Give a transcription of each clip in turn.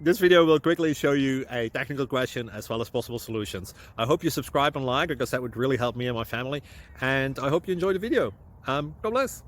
This video will quickly show you a technical question as well as possible solutions. I hope you subscribe and like because that would really help me and my family. And I hope you enjoy the video. God bless.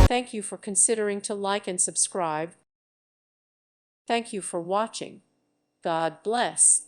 Thank you for considering to like and subscribe. Thank you for watching. God bless.